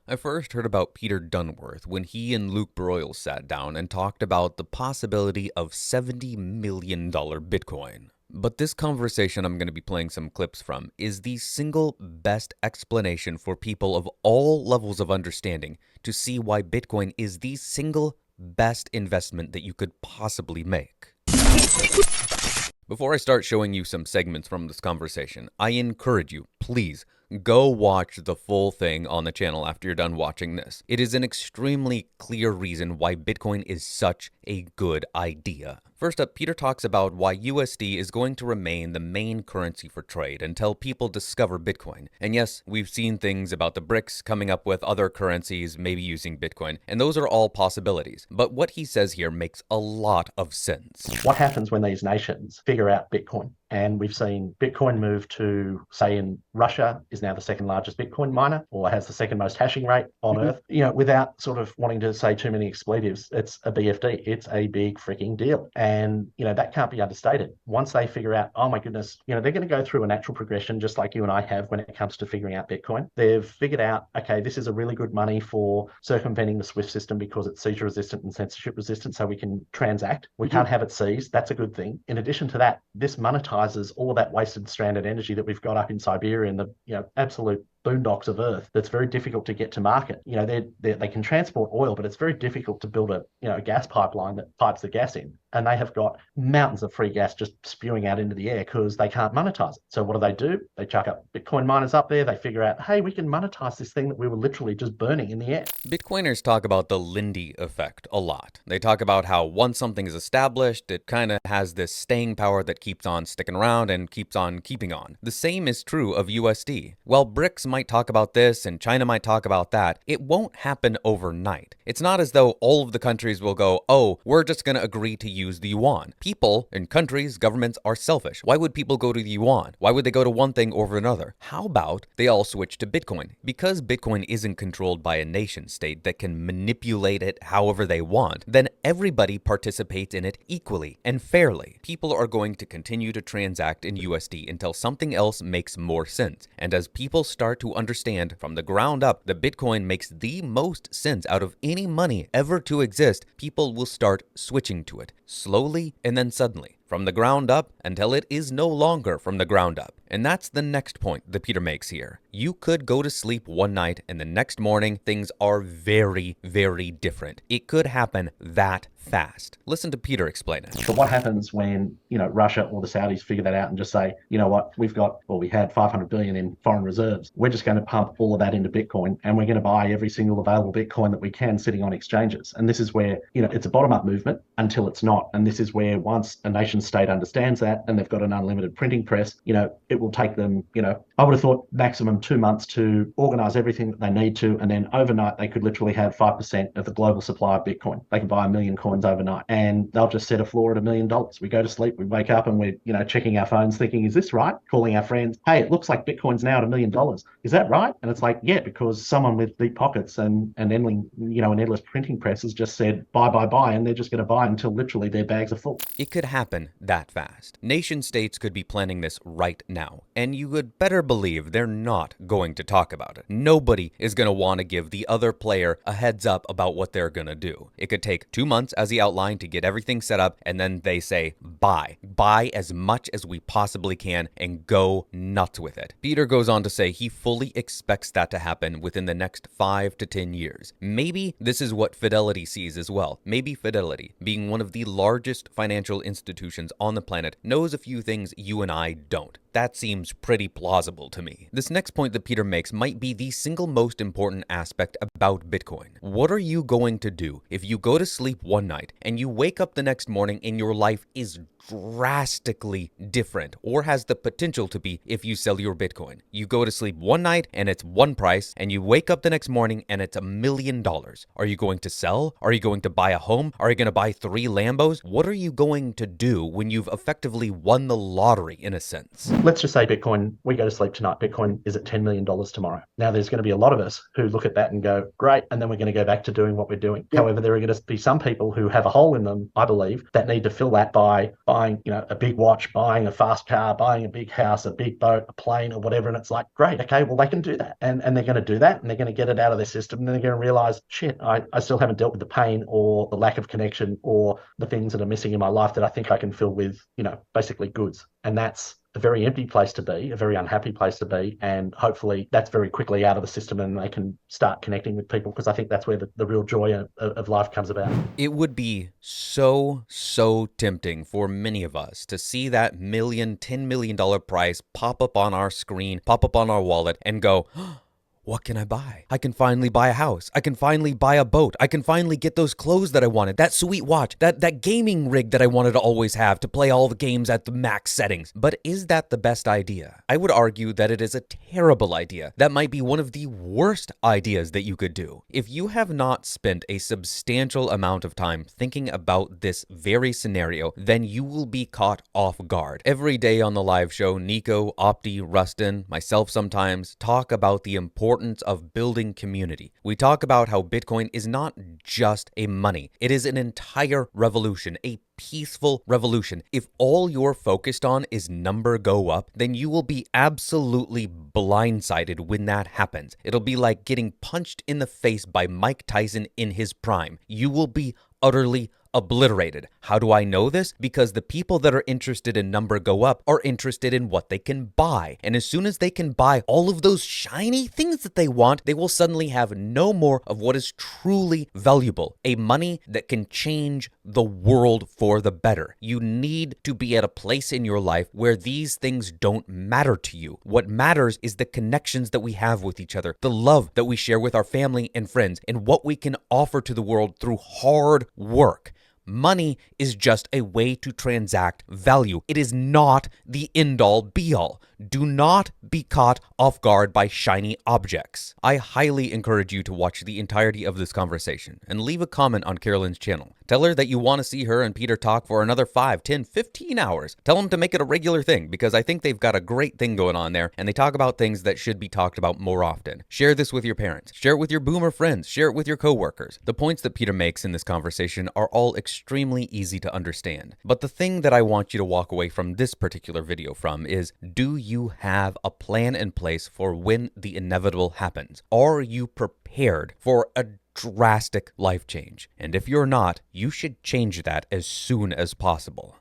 I first heard about Peter Dunworth when he and Luke Broyles sat down and talked about the possibility of $70 million Bitcoin. But this conversation I'm going to be playing some clips from is the single best explanation for people of all levels of understanding to see why Bitcoin is the single best investment that you could possibly make. Before I start showing you some segments from this conversation, I encourage you, please, go watch the full thing on the channel after you're done watching this. It is an extremely clear reason why Bitcoin is such a good idea. First up, Peter talks about why USD is going to remain the main currency for trade until people discover Bitcoin. And yes, we've seen things about the BRICS coming up with other currencies, maybe using Bitcoin, and those are all possibilities. But what he says here makes a lot of sense. What happens when these nations figure out Bitcoin? And we've seen Bitcoin move to, say, in Russia is now the second largest Bitcoin miner, or has the second most hashing rate on Earth. Without sort of wanting to say too many expletives, it's a BFD. It's a big freaking deal. And, that can't be understated. Once they figure out, oh my goodness, they're going to go through a natural progression just like you and I have when it comes to figuring out Bitcoin. They've figured out, okay, this is a really good money for circumventing the SWIFT system because it's seizure resistant and censorship resistant, so we can transact. We can't have it seized. That's a good thing. In addition to that, this monetizes all of that wasted stranded energy that we've got up in Siberia and the absolute boondocks of Earth that's very difficult to get to market. They can transport oil, but it's very difficult to build a gas pipeline that pipes the gas in. And they have got mountains of free gas just spewing out into the air because they can't monetize it. So what do? They chuck up Bitcoin miners up there. They figure out, hey, we can monetize this thing that we were literally just burning in the air. Bitcoiners talk about the Lindy Effect a lot. They talk about how once something is established, it kind of has this staying power that keeps on sticking around and keeps on keeping on. The same is true of USD. While BRICS might talk about this and China might talk about that, it won't happen overnight. It's not as though all of the countries will go, oh, we're just going to agree to use the yuan. People and countries, governments are selfish. Why would people go to the yuan? Why would they go to one thing over another? How about they all switch to Bitcoin? Because Bitcoin isn't controlled by a nation state that can manipulate it however they want, then everybody participates in it equally and fairly. People are going to continue to transact in USD until something else makes more sense. And as people start to understand from the ground up that Bitcoin makes the most sense out of any money ever to exist, people will start switching to it, slowly and then suddenly, from the ground up until it is no longer from the ground up. And that's the next point that Peter makes here. You could go to sleep one night and the next morning things are very, very different. It could happen that fast. Listen to Peter explain it. But what happens when, Russia or the Saudis figure that out and just say, you know what, we had 500 billion in foreign reserves. We're just going to pump all of that into Bitcoin and we're going to buy every single available Bitcoin that we can sitting on exchanges. And this is where, it's a bottom-up movement until it's not. And this is where once a nation state understands that and they've got an unlimited printing press, it will take them, I would have thought maximum 2 months to organize everything that they need to. And then overnight, they could literally have 5% of the global supply of Bitcoin. They can buy 1 million coins overnight and they'll just set a floor at $1 million. We go to sleep, we wake up and we're, checking our phones thinking, is this right? Calling our friends, hey, it looks like Bitcoin's now at $1 million. Is that right? And it's like, yeah, because someone with deep pockets and an endless printing press has just said buy, and they're just going to buy until literally their bags are full. It could happen that fast. Nation states could be planning this right now, and you would better believe they're not going to talk about it. Nobody is going to want to give the other player a heads up about what they're going to do. It could take 2 months, as he outlined, to get everything set up, and then they say, buy as much as we possibly can and go nuts with it. Peter goes on to say he fully expects that to happen within the next 5 to 10 years. Maybe this is what Fidelity sees as well. Maybe Fidelity, being one of the largest financial institutions on the planet, knows a few things you and I don't. That seems pretty plausible to me. This next point that Peter makes might be the single most important aspect about Bitcoin. What are you going to do if you go to sleep one night and you wake up the next morning and your life is drastically different, or has the potential to be if you sell your Bitcoin? You go to sleep one night and it's one price, and you wake up the next morning and it's $1 million. Are you going to sell? Are you going to buy a home? Are you going to buy 3 Lambos? What are you going to do when you've effectively won the lottery in a sense? let's just say Bitcoin, we go to sleep tonight, Bitcoin is at $10 million tomorrow. Now, there's going to be a lot of us who look at that and go, great, and then we're going to go back to doing what we're doing. Yeah. However, there are going to be some people who have a hole in them, I believe, that need to fill that by buying, a big watch, buying a fast car, buying a big house, a big boat, a plane, or whatever. And it's like, great, okay, well, they can do that. And they're going to do that, and they're going to get it out of their system, and then they're going to realize, shit, I still haven't dealt with the pain or the lack of connection or the things that are missing in my life that I think I can fill with, basically goods. And that's a very empty place to be, a very unhappy place to be. And hopefully that's very quickly out of the system and they can start connecting with people, because I think that's where the real joy of life comes about. It would be so tempting for many of us to see that $10 million price pop up on our screen, pop up on our wallet, and go, what can I buy? I can finally buy a house. I can finally buy a boat. I can finally get those clothes that I wanted, that sweet watch, that gaming rig that I wanted to always have to play all the games at the max settings. But is that the best idea? I would argue that it is a terrible idea. That might be one of the worst ideas that you could do. If you have not spent a substantial amount of time thinking about this very scenario, then you will be caught off guard. Every day on the live show, Nico, Opti, Rustin, myself sometimes talk about the importance of building community. We talk about how Bitcoin is not just a money. It is an entire revolution, a peaceful revolution. If all you're focused on is number go up, then you will be absolutely blindsided when that happens. It'll be like getting punched in the face by Mike Tyson in his prime. You will be utterly obliterated. How do I know this? Because the people that are interested in number go up are interested in what they can buy. And as soon as they can buy all of those shiny things that they want, they will suddenly have no more of what is truly valuable, a money that can change the world for the better. You need to be at a place in your life where these things don't matter to you. What matters is the connections that we have with each other, the love that we share with our family and friends, and what we can offer to the world through hard work. Money is just a way to transact value. It is not the end-all be-all. Do not be caught off guard by shiny objects. I highly encourage you to watch the entirety of this conversation and leave a comment on Carolyn's channel. Tell her that you want to see her and Peter talk for another 5, 10, 15 hours. Tell them to make it a regular thing, because I think they've got a great thing going on there, and they talk about things that should be talked about more often. Share this with your parents. Share it with your boomer friends. Share it with your coworkers. The points that Peter makes in this conversation are all extremely easy to understand. But the thing that I want you to walk away from this particular video from is, do you have a plan in place for when the inevitable happens? Are you prepared for a drastic life change? And if you're not, you should change that as soon as possible.